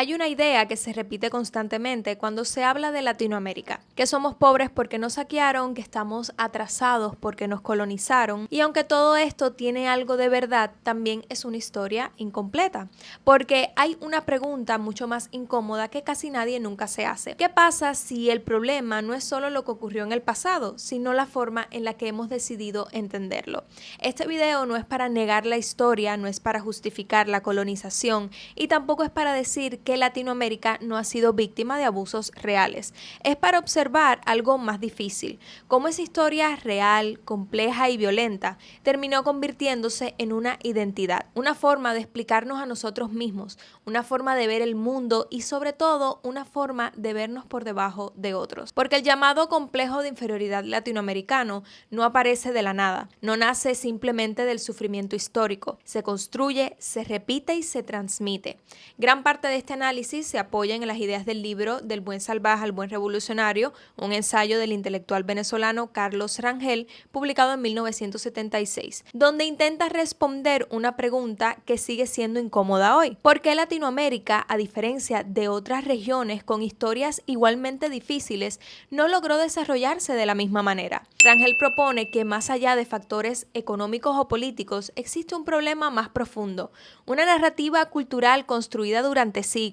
Hay una idea que se repite constantemente cuando se habla de Latinoamérica, que somos pobres porque nos saquearon, que estamos atrasados porque nos colonizaron, y aunque todo esto tiene algo de verdad, también es una historia incompleta, porque hay una pregunta mucho más incómoda que casi nadie nunca se hace. ¿Qué pasa si el problema no es solo lo que ocurrió en el pasado, sino la forma en la que hemos decidido entenderlo? Este video no es para negar la historia, no es para justificar la colonización y tampoco es para decir que Latinoamérica no ha sido víctima de abusos reales. Es para observar algo más difícil, cómo esa historia real, compleja y violenta terminó convirtiéndose en una identidad, una forma de explicarnos a nosotros mismos, una forma de ver el mundo y sobre todo una forma de vernos por debajo de otros. Porque el llamado complejo de inferioridad latinoamericano no aparece de la nada, no nace simplemente del sufrimiento histórico, se construye, se repite y se transmite. Gran parte de este análisis se apoya en las ideas del libro Del buen salvaje al buen revolucionario, un ensayo del intelectual venezolano Carlos Rangel, publicado en 1976, donde intenta responder una pregunta que sigue siendo incómoda hoy. ¿Por qué Latinoamérica, a diferencia de otras regiones con historias igualmente difíciles, no logró desarrollarse de la misma manera? Rangel propone que más allá de factores económicos o políticos, existe un problema más profundo, una narrativa cultural construida durante siglos,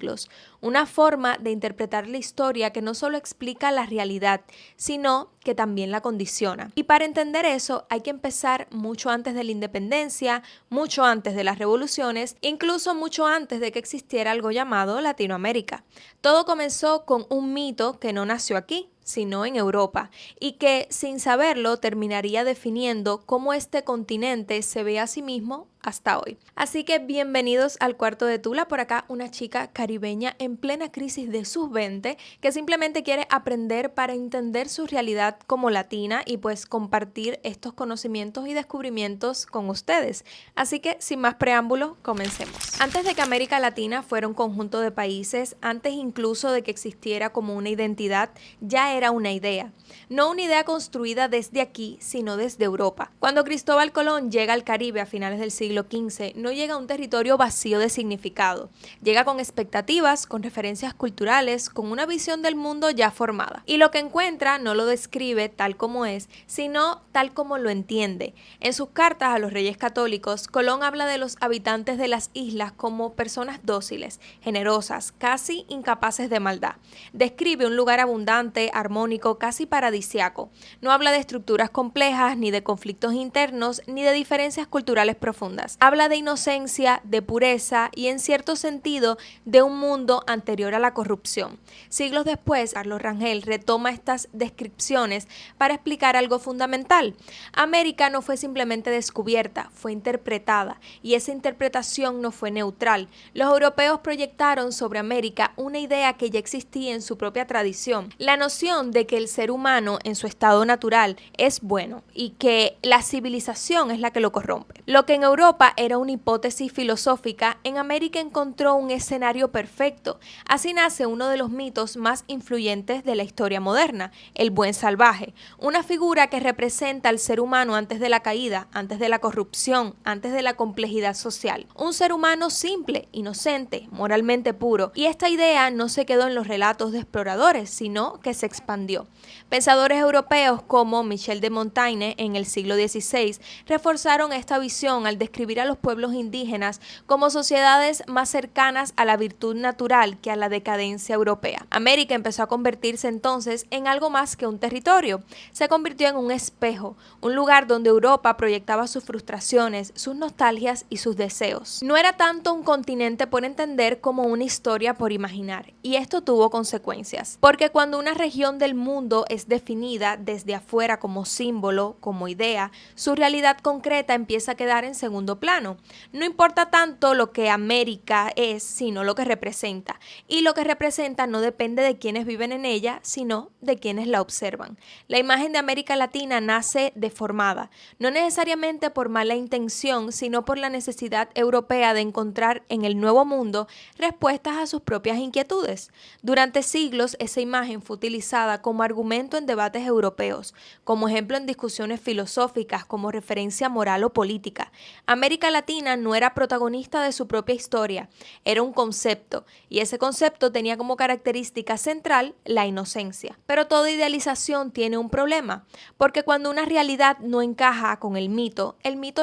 una forma de interpretar la historia que no solo explica la realidad, sino que también la condiciona. Y para entender eso hay que empezar mucho antes de la independencia, mucho antes de las revoluciones, incluso mucho antes de que existiera algo llamado Latinoamérica. Todo comenzó con un mito que no nació aquí, sino en Europa, y que sin saberlo terminaría definiendo cómo este continente se ve a sí mismo hasta hoy. Así que bienvenidos al Cuarto de Tula, por acá una chica caribeña en plena crisis de sus 20 que simplemente quiere aprender para entender su realidad como latina y pues compartir estos conocimientos y descubrimientos con ustedes. Así que sin más preámbulos, comencemos. Antes de que América Latina fuera un conjunto de países, antes incluso de que existiera como una identidad, ya era una idea. No una idea construida desde aquí, sino desde Europa. Cuando Cristóbal Colón llega al Caribe a finales del siglo XV, no llega a un territorio vacío de significado. Llega con expectativas, con referencias culturales, con una visión del mundo ya formada. Y lo que encuentra no lo describe tal como es, sino tal como lo entiende. En sus cartas a los reyes católicos, Colón habla de los habitantes de las islas como personas dóciles, generosas, casi incapaces de maldad. Describe un lugar abundante, armónico, casi paradisiaco. No habla de estructuras complejas, ni de conflictos internos, ni de diferencias culturales profundas. Habla de inocencia, de pureza y en cierto sentido de un mundo anterior a la corrupción. Siglos después, Carlos Rangel retoma estas descripciones para explicar algo fundamental. América no fue simplemente descubierta, fue interpretada, y esa interpretación no fue neutral. Los europeos proyectaron sobre América una idea que ya existía en su propia tradición, la noción de que el ser humano en su estado natural es bueno y que la civilización es la que lo corrompe. Lo que en Europa era una hipótesis filosófica, en América encontró un escenario perfecto. Así nace uno de los mitos más influyentes de la historia moderna, el buen salvaje, una figura que representa al ser humano antes de la caída, antes de la corrupción, antes de la complejidad social. Un ser humano simple, inocente, moralmente puro, y esta idea no se quedó en los relatos de exploradores, sino que se expandió. Pensadores europeos como Michel de Montaigne en el siglo XVI reforzaron esta visión al describir a los pueblos indígenas como sociedades más cercanas a la virtud natural que a la decadencia europea. América empezó a convertirse entonces en algo más que un territorio. Se convirtió en un espejo, un lugar donde Europa proyectaba sus frustraciones, sus nostalgias y sus deseos. No era tanto un continente por entender como una historia por imaginar, y esto tuvo consecuencias, porque cuando una región del mundo es definida desde afuera como símbolo, como idea, su realidad concreta empieza a quedar en segundo plano. No importa tanto lo que América es, sino lo que representa, y lo que representa no depende de quienes viven en ella, sino de quienes la observan. La imagen de América Latina nace deformada, no necesariamente por mala intención, sino por la necesidad europea de encontrar en el Nuevo Mundo respuestas a sus propias inquietudes. Durante siglos, esa imagen fue utilizada utilizada como argumento en debates europeos, como ejemplo en discusiones filosóficas, como referencia moral o política. América Latina no era protagonista de su propia historia, era un concepto, y ese concepto tenía como característica central la inocencia. Pero toda idealización tiene un problema, porque cuando una realidad no encaja con el mito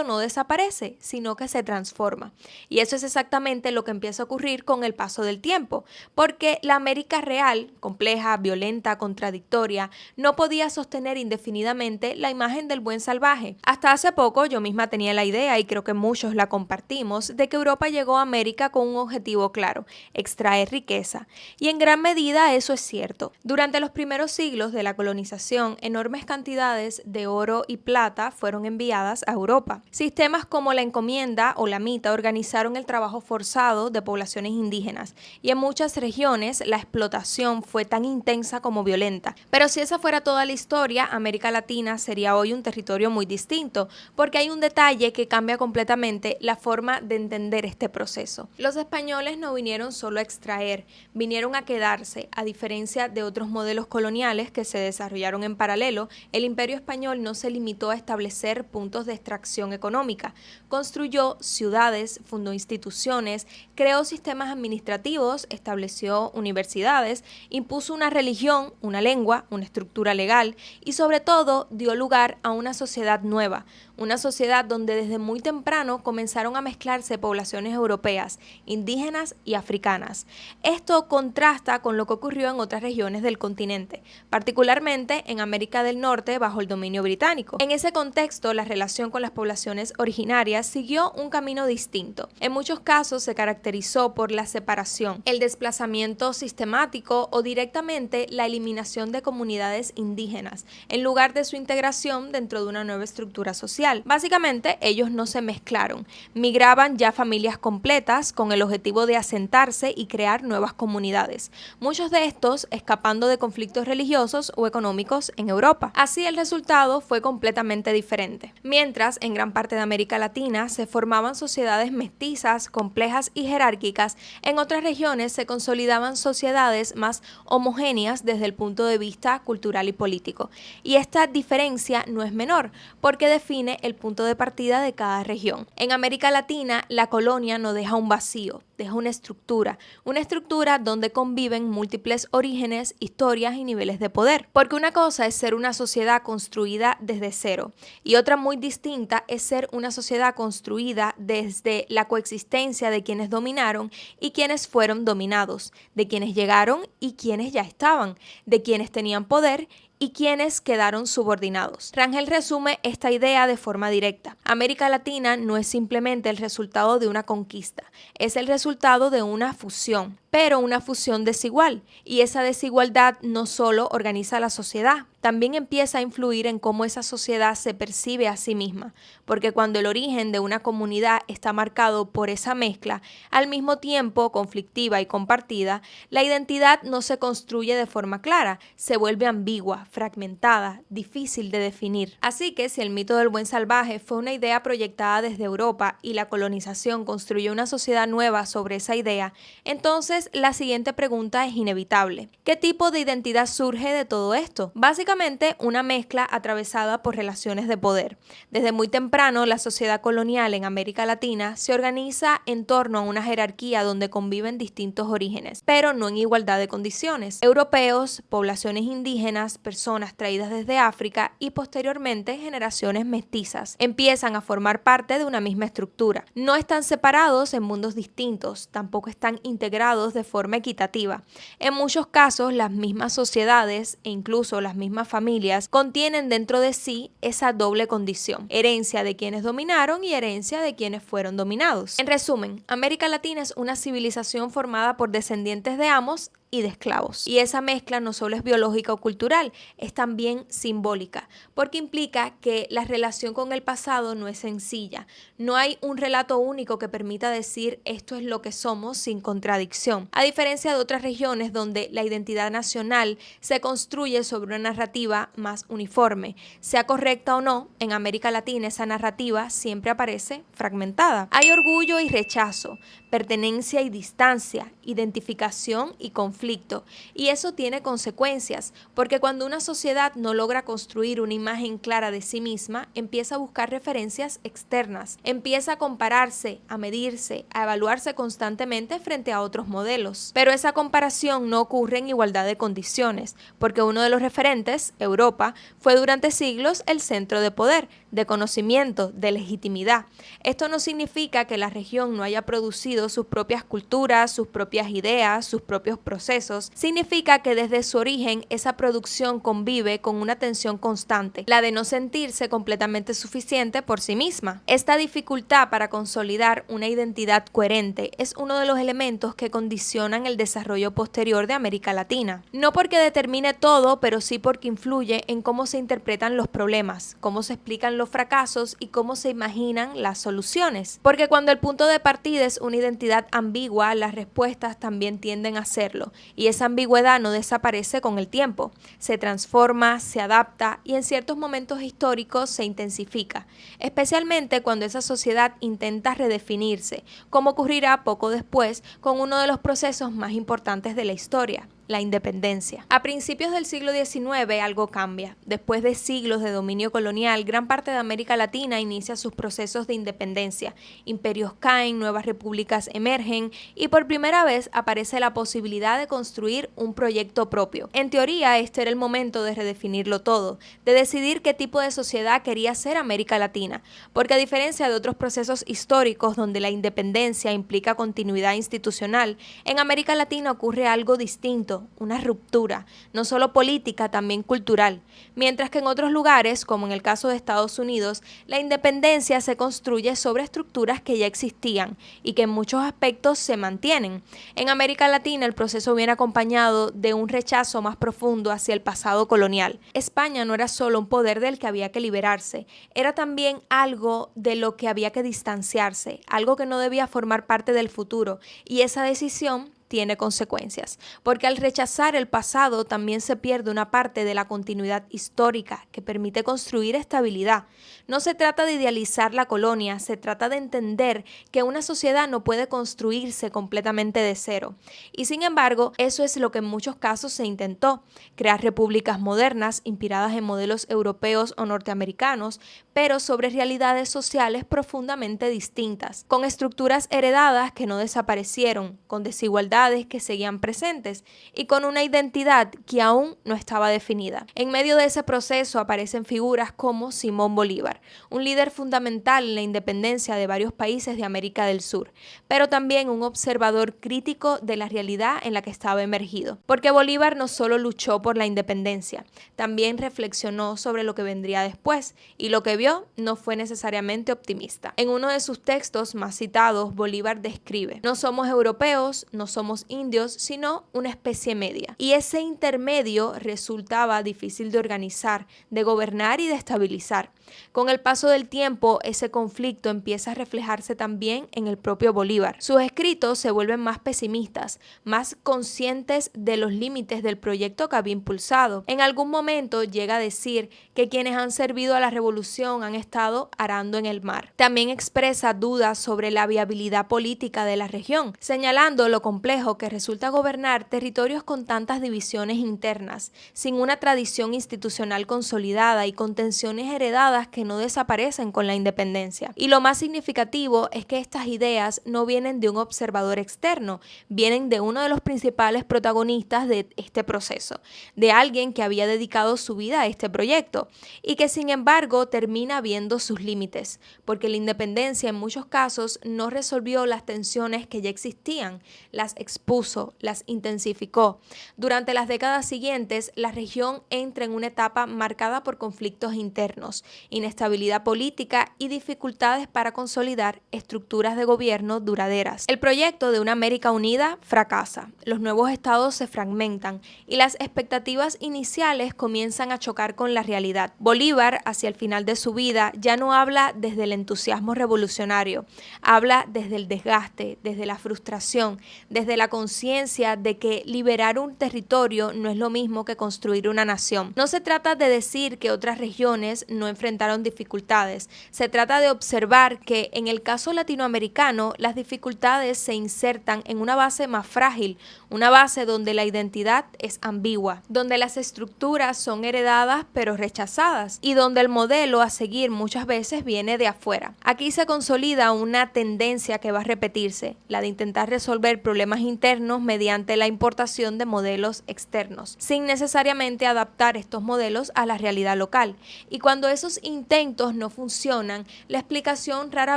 no desaparece, sino que se transforma. Y eso es exactamente lo que empieza a ocurrir con el paso del tiempo, porque la América real, compleja, violenta, contradictoria, no podía sostener indefinidamente la imagen del buen salvaje. Hasta hace poco yo misma tenía la idea, y creo que muchos la compartimos, de que Europa llegó a América con un objetivo claro: extraer riqueza. Y en gran medida eso es cierto. Durante los primeros siglos de la colonización, enormes cantidades de oro y plata fueron enviadas a Europa. Sistemas como la encomienda o la mita organizaron el trabajo forzado de poblaciones indígenas, y en muchas regiones la explotación fue tan intensa como violenta. Pero si esa fuera toda la historia, América Latina sería hoy un territorio muy distinto, porque hay un detalle que cambia completamente la forma de entender este proceso. Los españoles no vinieron solo a extraer, vinieron a quedarse. A diferencia de otros modelos coloniales que se desarrollaron en paralelo, el Imperio Español no se limitó a establecer puntos de extracción económica. Construyó ciudades, fundó instituciones, creó sistemas administrativos, estableció universidades, impuso una religión, una lengua, una estructura legal y sobre todo dio lugar a una sociedad nueva, una sociedad donde desde muy temprano comenzaron a mezclarse poblaciones europeas, indígenas y africanas. Esto contrasta con lo que ocurrió en otras regiones del continente, particularmente en América del Norte bajo el dominio británico. En ese contexto, la relación con las poblaciones originarias siguió un camino distinto. En muchos casos se caracterizó por la separación, el desplazamiento sistemático o directamente la eliminación de comunidades indígenas, en lugar de su integración dentro de una nueva estructura social. Básicamente, ellos no se mezclaron, migraban ya familias completas con el objetivo de asentarse y crear nuevas comunidades, muchos de estos escapando de conflictos religiosos o económicos en Europa. Así, el resultado fue completamente diferente. Mientras en gran parte de América Latina se formaban sociedades mestizas, complejas y jerárquicas, en otras regiones se consolidaban sociedades más homogéneas desde el punto de vista cultural y político. Y esta diferencia no es menor, porque define el punto de partida de cada región. En América Latina, la colonia no deja un vacío, deja una estructura donde conviven múltiples orígenes, historias y niveles de poder. Porque una cosa es ser una sociedad construida desde cero, y otra muy distinta es ser una sociedad construida desde la coexistencia de quienes dominaron y quienes fueron dominados, de quienes llegaron y quienes ya estaban, de quienes tenían poder y quienes quedaron subordinados. Rangel resume esta idea de forma directa. América Latina no es simplemente el resultado de una conquista, es el resultado de una fusión, pero una fusión desigual, y esa desigualdad no solo organiza la sociedad, también empieza a influir en cómo esa sociedad se percibe a sí misma, porque cuando el origen de una comunidad está marcado por esa mezcla, al mismo tiempo conflictiva y compartida, la identidad no se construye de forma clara, se vuelve ambigua, fragmentada, difícil de definir. Así que si el mito del buen salvaje fue una idea proyectada desde Europa y la colonización construyó una sociedad nueva sobre esa idea, entonces la siguiente pregunta es inevitable. ¿Qué tipo de identidad surge de todo esto? Básicamente una mezcla atravesada por relaciones de poder. Desde muy temprano, la sociedad colonial en América Latina se organiza en torno a una jerarquía donde conviven distintos orígenes, pero no en igualdad de condiciones. Europeos, poblaciones indígenas, personas traídas desde África y posteriormente generaciones mestizas empiezan a formar parte de una misma estructura. No están separados en mundos distintos, tampoco están integrados de forma equitativa. En muchos casos, las mismas sociedades e incluso las mismas familias contienen dentro de sí esa doble condición: herencia de quienes dominaron y herencia de quienes fueron dominados. En resumen, América Latina es una civilización formada por descendientes de amos y de esclavos. Y esa mezcla no solo es biológica o cultural, es también simbólica, porque implica que la relación con el pasado no es sencilla. No hay un relato único que permita decir esto es lo que somos sin contradicción. A diferencia de otras regiones donde la identidad nacional se construye sobre una narrativa más uniforme, sea correcta o no, en América Latina esa narrativa siempre aparece fragmentada. Hay orgullo y rechazo, pertenencia y distancia, identificación y conflicto. conflicto, y eso tiene consecuencias, porque cuando una sociedad no logra construir una imagen clara de sí misma, empieza a buscar referencias externas, empieza a compararse, a medirse, a evaluarse constantemente frente a otros modelos. Pero esa comparación no ocurre en igualdad de condiciones, porque uno de los referentes, Europa, fue durante siglos el centro de poder, de conocimiento, de legitimidad. Esto no significa que la región no haya producido sus propias culturas, sus propias ideas, sus propios procesos. Significa que desde su origen esa producción convive con una tensión constante, la de no sentirse completamente suficiente por sí misma. Esta dificultad para consolidar una identidad coherente es uno de los elementos que condicionan el desarrollo posterior de América Latina. No porque determine todo, pero sí porque influye en cómo se interpretan los problemas, cómo se explican los fracasos y cómo se imaginan las soluciones. Porque cuando el punto de partida es una identidad ambigua, las respuestas también tienden a serlo, y esa ambigüedad no desaparece con el tiempo, se transforma, se adapta y en ciertos momentos históricos se intensifica, especialmente cuando esa sociedad intenta redefinirse, como ocurrirá poco después con uno de los procesos más importantes de la historia, la independencia. A principios del siglo XIX algo cambia. Después de siglos de dominio colonial, gran parte de América Latina inicia sus procesos de independencia. Imperios caen, nuevas repúblicas emergen y por primera vez aparece la posibilidad de construir un proyecto propio. En teoría, este era el momento de redefinirlo todo, de decidir qué tipo de sociedad quería ser América Latina, porque a diferencia de otros procesos históricos donde la independencia implica continuidad institucional, en América Latina ocurre algo distinto, una ruptura, no solo política, también cultural. Mientras que en otros lugares, como en el caso de Estados Unidos, la independencia se construye sobre estructuras que ya existían y que en muchos aspectos se mantienen. En América Latina el proceso viene acompañado de un rechazo más profundo hacia el pasado colonial. España no era solo un poder del que había que liberarse, era también algo de lo que había que distanciarse, algo que no debía formar parte del futuro, y esa decisión tiene consecuencias, porque al rechazar el pasado también se pierde una parte de la continuidad histórica que permite construir estabilidad. No se trata de idealizar la colonia, se trata de entender que una sociedad no puede construirse completamente de cero. Y sin embargo, eso es lo que en muchos casos se intentó, crear repúblicas modernas inspiradas en modelos europeos o norteamericanos, pero sobre realidades sociales profundamente distintas, con estructuras heredadas que no desaparecieron, con desigualdades que seguían presentes y con una identidad que aún no estaba definida. En medio de ese proceso aparecen figuras como Simón Bolívar, un líder fundamental en la independencia de varios países de América del Sur, pero también un observador crítico de la realidad en la que estaba emergido. Porque Bolívar no solo luchó por la independencia, también reflexionó sobre lo que vendría después, y lo que vio no fue necesariamente optimista. En uno de sus textos más citados, Bolívar describe: no somos europeos, no somos indios, sino una especie media. Y ese intermedio resultaba difícil de organizar, de gobernar y de estabilizar. Con el paso del tiempo, ese conflicto empieza a reflejarse también en el propio Bolívar. Sus escritos se vuelven más pesimistas, más conscientes de los límites del proyecto que había impulsado. En algún momento llega a decir que quienes han servido a la revolución han estado arando en el mar. También expresa dudas sobre la viabilidad política de la región, señalando lo complejo que resulta gobernar territorios con tantas divisiones internas, sin una tradición institucional consolidada y con tensiones heredadas que no desaparecen con la independencia. Y lo más significativo es que estas ideas no vienen de un observador externo, vienen de uno de los principales protagonistas de este proceso, de alguien que había dedicado su vida a este proyecto y que sin embargo termina viendo sus límites, porque la independencia en muchos casos no resolvió las tensiones que ya existían, las expuso, las intensificó. Durante las décadas siguientes, la región entra en una etapa marcada por conflictos internos, inestabilidad política y dificultades para consolidar estructuras de gobierno duraderas. El proyecto de una América unida fracasa, los nuevos estados se fragmentan y las expectativas iniciales comienzan a chocar con la realidad. Bolívar, hacia el final de su vida, ya no habla desde el entusiasmo revolucionario, habla desde el desgaste, desde la frustración, desde la conciencia de que liberar un territorio no es lo mismo que construir una nación. No se trata de decir que otras regiones no enfrentan enfrentaron dificultades. Se trata de observar que en el caso latinoamericano las dificultades se insertan en una base más frágil, una base donde la identidad es ambigua, donde las estructuras son heredadas pero rechazadas y donde el modelo a seguir muchas veces viene de afuera. Aquí se consolida una tendencia que va a repetirse, la de intentar resolver problemas internos mediante la importación de modelos externos, sin necesariamente adaptar estos modelos a la realidad local. Y cuando esos intentos no funcionan, la explicación rara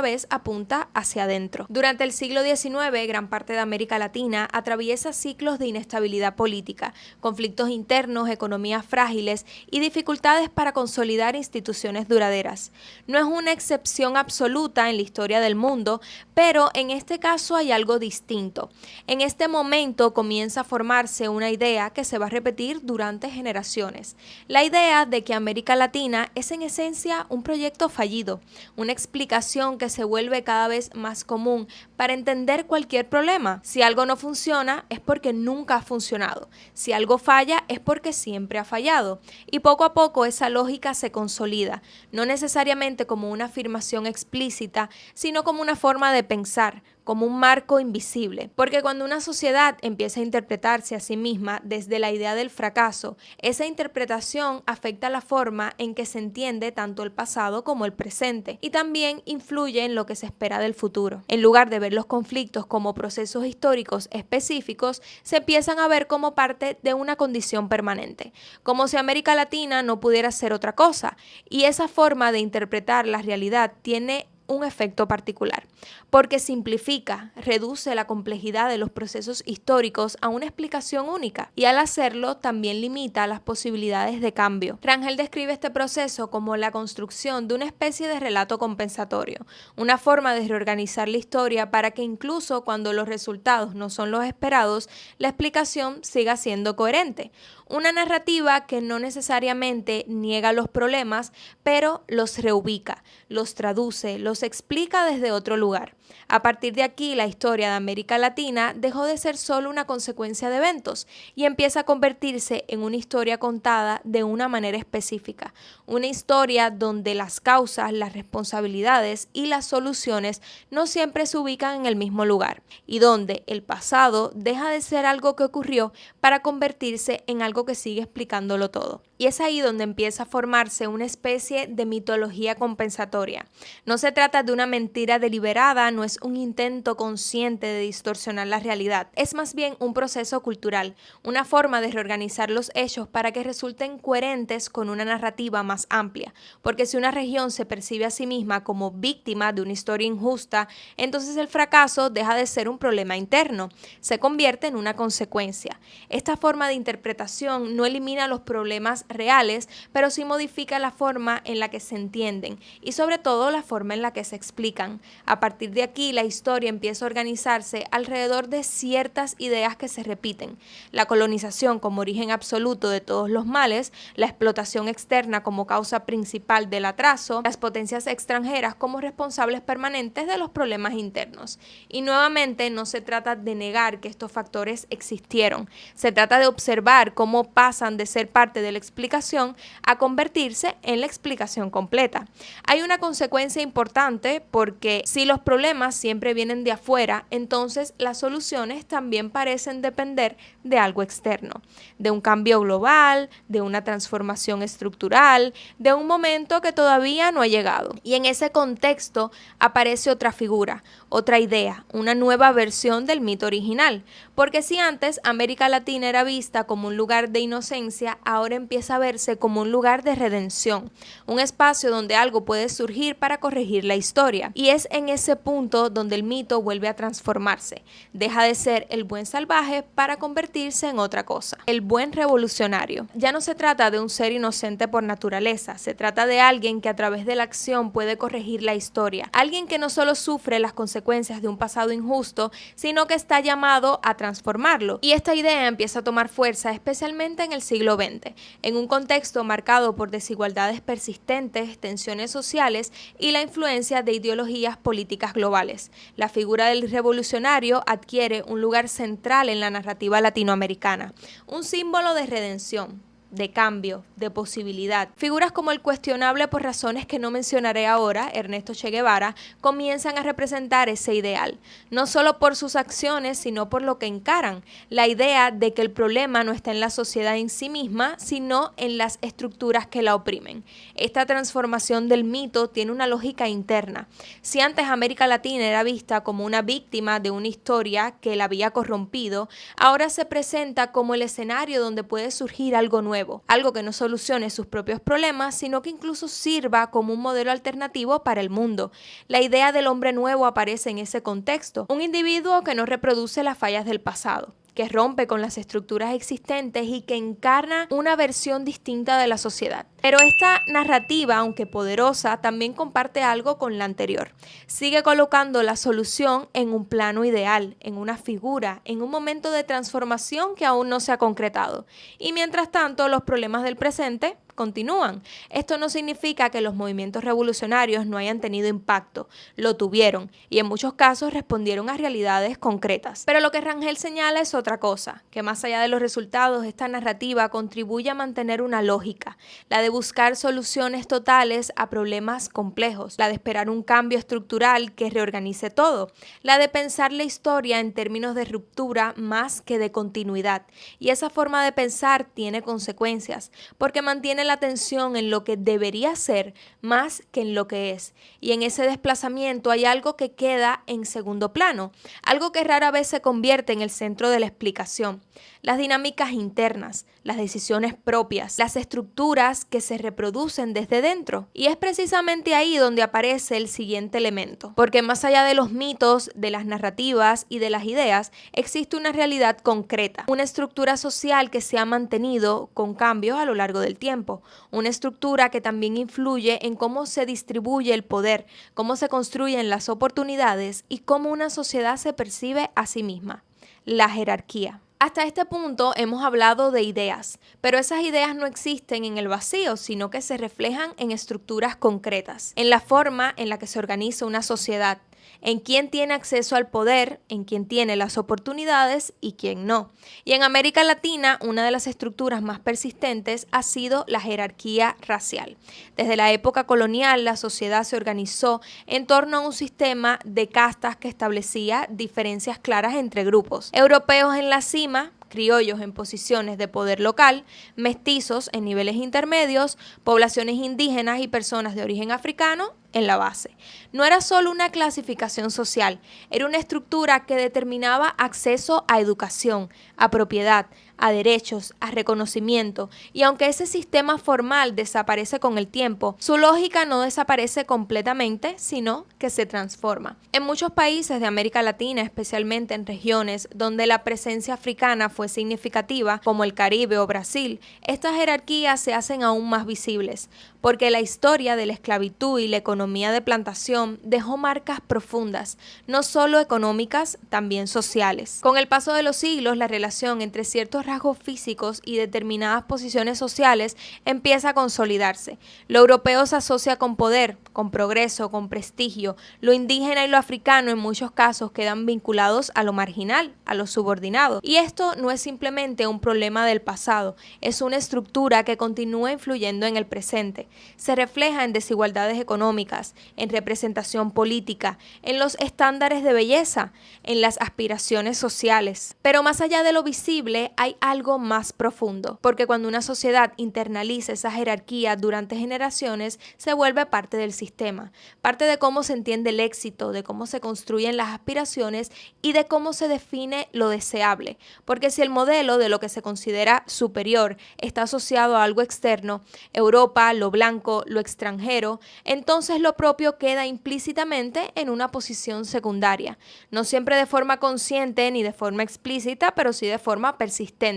vez apunta hacia adentro. Durante el siglo XIX, gran parte de América Latina atraviesa ciclos de inestabilidad política, conflictos internos, economías frágiles y dificultades para consolidar instituciones duraderas. No es una excepción absoluta en la historia del mundo, pero en este caso hay algo distinto. En este momento comienza a formarse una idea que se va a repetir durante generaciones. La idea de que América Latina es en esencia un proyecto fallido, una explicación que se vuelve cada vez más común para entender cualquier problema. Si algo no funciona es porque nunca ha funcionado. Si algo falla es porque siempre ha fallado. Y poco a poco esa lógica se consolida, no necesariamente como una afirmación explícita, sino como una forma de pensar, como un marco invisible. Porque cuando una sociedad empieza a interpretarse a sí misma desde la idea del fracaso, esa interpretación afecta la forma en que se entiende tanto el pasado como el presente y también influye en lo que se espera del futuro. En lugar de ver los conflictos como procesos históricos específicos, se empiezan a ver como parte de una condición permanente, como si América Latina no pudiera ser otra cosa, y esa forma de interpretar la realidad tiene un efecto particular, porque simplifica, reduce la complejidad de los procesos históricos a una explicación única y al hacerlo también limita las posibilidades de cambio. Rangel describe este proceso como la construcción de una especie de relato compensatorio, una forma de reorganizar la historia para que incluso cuando los resultados no son los esperados, la explicación siga siendo coherente. Una narrativa que no necesariamente niega los problemas, pero los reubica, los traduce, los explica desde otro lugar. A partir de aquí, la historia de América Latina dejó de ser solo una consecuencia de eventos y empieza a convertirse en una historia contada de una manera específica, una historia donde las causas, las responsabilidades y las soluciones no siempre se ubican en el mismo lugar y donde el pasado deja de ser algo que ocurrió para convertirse en algo que sigue explicándolo todo. Y es ahí donde empieza a formarse una especie de mitología compensatoria. No se trata de una mentira deliberada, no es un intento consciente de distorsionar la realidad. Es más bien un proceso cultural, una forma de reorganizar los hechos para que resulten coherentes con una narrativa más amplia. Porque si una región se percibe a sí misma como víctima de una historia injusta, entonces el fracaso deja de ser un problema interno, se convierte en una consecuencia. Esta forma de interpretación no elimina los problemas reales, pero sí modifica la forma en la que se entienden y sobre todo la forma en la que se explican. A partir de aquí, la historia empieza a organizarse alrededor de ciertas ideas que se repiten. La colonización como origen absoluto de todos los males, la explotación externa como causa principal del atraso, las potencias extranjeras como responsables permanentes de los problemas internos. Y nuevamente no se trata de negar que estos factores existieron, se trata de observar cómo pasan de ser parte de la explicación a convertirse en la explicación completa. Hay una consecuencia importante porque si los problemas siempre vienen de afuera, entonces las soluciones también parecen depender de algo externo, de un cambio global, de una transformación estructural, de un momento que todavía no ha llegado. Y en ese contexto aparece otra figura, otra idea, una nueva versión del mito original, porque si antes América Latina era vista como un lugar de inocencia, ahora empieza a verse como un lugar de redención, un espacio donde algo puede surgir para corregir la historia. Y es en ese punto donde el mito vuelve a transformarse, deja de ser el buen salvaje para convertirse en otra cosa, el buen revolucionario. Ya no se trata de un ser inocente por naturaleza, se trata de alguien que a través de la acción puede corregir la historia, alguien que no solo sufre las consecuencias de un pasado injusto, sino que está llamado a transformarlo. Y esta idea empieza a tomar fuerza especialmente en el siglo XX, en un contexto marcado por desigualdades persistentes, tensiones sociales y la influencia de ideologías políticas globales. La figura del revolucionario adquiere un lugar central en la narrativa latinoamericana, un símbolo de redención, de cambio, de posibilidad. Figuras como el cuestionable por razones que no mencionaré ahora, Ernesto Che Guevara, comienzan a representar ese ideal, no solo por sus acciones, sino por lo que encaran, la idea de que el problema no está en la sociedad en sí misma, sino en las estructuras que la oprimen. Esta transformación del mito tiene una lógica interna. Si antes América Latina era vista como una víctima de una historia que la había corrompido, ahora se presenta como el escenario donde puede surgir algo nuevo, algo que no solucione sus propios problemas, sino que incluso sirva como un modelo alternativo para el mundo. La idea del hombre nuevo aparece en ese contexto, un individuo que no reproduce las fallas del pasado, que rompe con las estructuras existentes y que encarna una versión distinta de la sociedad. Pero esta narrativa, aunque poderosa, también comparte algo con la anterior. Sigue colocando la solución en un plano ideal, en una figura, en un momento de transformación que aún no se ha concretado. Y mientras tanto, los problemas del presente continúan. Esto no significa que los movimientos revolucionarios no hayan tenido impacto, lo tuvieron y en muchos casos respondieron a realidades concretas. Pero lo que Rangel señala es otra cosa, que más allá de los resultados, esta narrativa contribuye a mantener una lógica, la de buscar soluciones totales a problemas complejos, la de esperar un cambio estructural que reorganice todo, la de pensar la historia en términos de ruptura más que de continuidad. Y esa forma de pensar tiene consecuencias, porque mantiene la atención en lo que debería ser más que en lo que es. Y en ese desplazamiento hay algo que queda en segundo plano, algo que rara vez se convierte en el centro de la explicación. Las dinámicas internas, las decisiones propias, las estructuras que se reproducen desde dentro. Y es precisamente ahí donde aparece el siguiente elemento. Porque más allá de los mitos, de las narrativas y de las ideas, existe una realidad concreta, una estructura social que se ha mantenido con cambios a lo largo del tiempo. Una estructura que también influye en cómo se distribuye el poder, cómo se construyen las oportunidades y cómo una sociedad se percibe a sí misma. La jerarquía. Hasta este punto hemos hablado de ideas, pero esas ideas no existen en el vacío, sino que se reflejan en estructuras concretas, en la forma en la que se organiza una sociedad, en quién tiene acceso al poder, en quién tiene las oportunidades y quién no. Y en América Latina, una de las estructuras más persistentes ha sido la jerarquía racial. Desde la época colonial, la sociedad se organizó en torno a un sistema de castas que establecía diferencias claras entre grupos. Europeos en la cima, criollos en posiciones de poder local, mestizos en niveles intermedios, poblaciones indígenas y personas de origen africano en la base. No era solo una clasificación social, era una estructura que determinaba acceso a educación, a propiedad, a derechos, a reconocimiento, y aunque ese sistema formal desaparece con el tiempo, su lógica no desaparece completamente, sino que se transforma. En muchos países de América Latina, especialmente en regiones donde la presencia africana fue significativa, como el Caribe o Brasil, estas jerarquías se hacen aún más visibles, porque la historia de la esclavitud y la economía de plantación dejó marcas profundas, no solo económicas, también sociales. Con el paso de los siglos, la relación entre ciertos rasgos físicos y determinadas posiciones sociales empieza a consolidarse. Lo europeo se asocia con poder, con progreso, con prestigio. Lo indígena y lo africano en muchos casos quedan vinculados a lo marginal, a lo subordinado. Y esto no es simplemente un problema del pasado, es una estructura que continúa influyendo en el presente. Se refleja en desigualdades económicas, en representación política, en los estándares de belleza, en las aspiraciones sociales. Pero más allá de lo visible hay algo más profundo, porque cuando una sociedad internaliza esa jerarquía durante generaciones, se vuelve parte del sistema, parte de cómo se entiende el éxito, de cómo se construyen las aspiraciones y de cómo se define lo deseable. Porque si el modelo de lo que se considera superior está asociado a algo externo, Europa, lo blanco, lo extranjero, entonces lo propio queda implícitamente en una posición secundaria, no siempre de forma consciente ni de forma explícita, pero sí de forma persistente.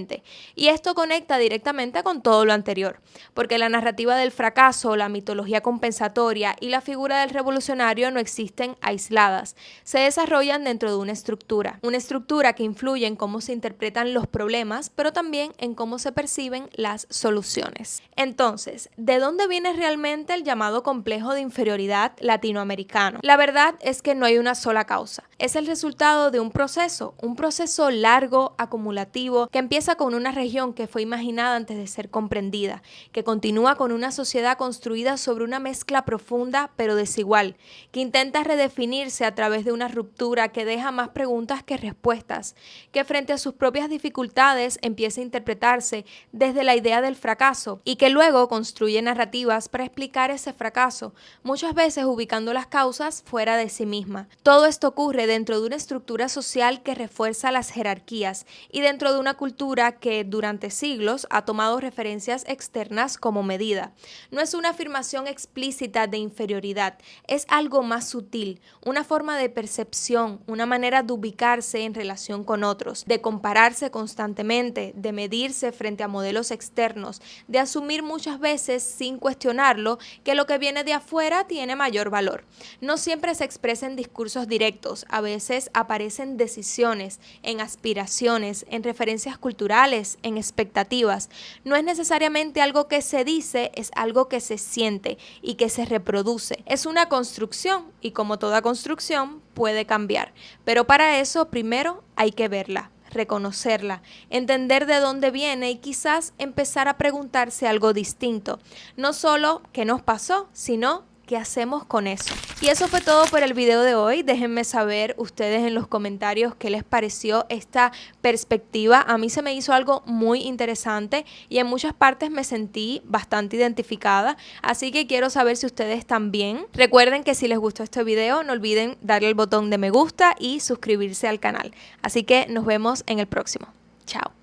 Y esto conecta directamente con todo lo anterior, porque la narrativa del fracaso, la mitología compensatoria y la figura del revolucionario no existen aisladas, se desarrollan dentro de una estructura que influye en cómo se interpretan los problemas, pero también en cómo se perciben las soluciones. Entonces, ¿de dónde viene realmente el llamado complejo de inferioridad latinoamericano? La verdad es que no hay una sola causa. Es el resultado de un proceso largo, acumulativo, que empieza con una región que fue imaginada antes de ser comprendida, que continúa con una sociedad construida sobre una mezcla profunda pero desigual, que intenta redefinirse a través de una ruptura que deja más preguntas que respuestas, que frente a sus propias dificultades empieza a interpretarse desde la idea del fracaso y que luego construye narrativas para explicar ese fracaso, muchas veces ubicando las causas fuera de sí misma. Todo esto ocurre dentro de una estructura social que refuerza las jerarquías y dentro de una cultura que durante siglos ha tomado referencias externas como medida. No es una afirmación explícita de inferioridad, es algo más sutil, una forma de percepción, una manera de ubicarse en relación con otros, de compararse constantemente, de medirse frente a modelos externos, de asumir muchas veces sin cuestionarlo que lo que viene de afuera tiene mayor valor. No siempre se expresa en discursos directos, a veces aparecen decisiones, en aspiraciones, en referencias culturales, en expectativas. No es necesariamente algo que se dice, es algo que se siente y que se reproduce. Es una construcción y como toda construcción puede cambiar, pero para eso primero hay que verla, reconocerla, entender de dónde viene y quizás empezar a preguntarse algo distinto. No solo qué nos pasó, sino qué hacemos con eso. Y eso fue todo por el video de hoy. Déjenme saber ustedes en los comentarios qué les pareció esta perspectiva. A mí se me hizo algo muy interesante y en muchas partes me sentí bastante identificada. Así que quiero saber si ustedes también. Recuerden que si les gustó este video, no olviden darle el botón de me gusta y suscribirse al canal. Así que nos vemos en el próximo. Chao.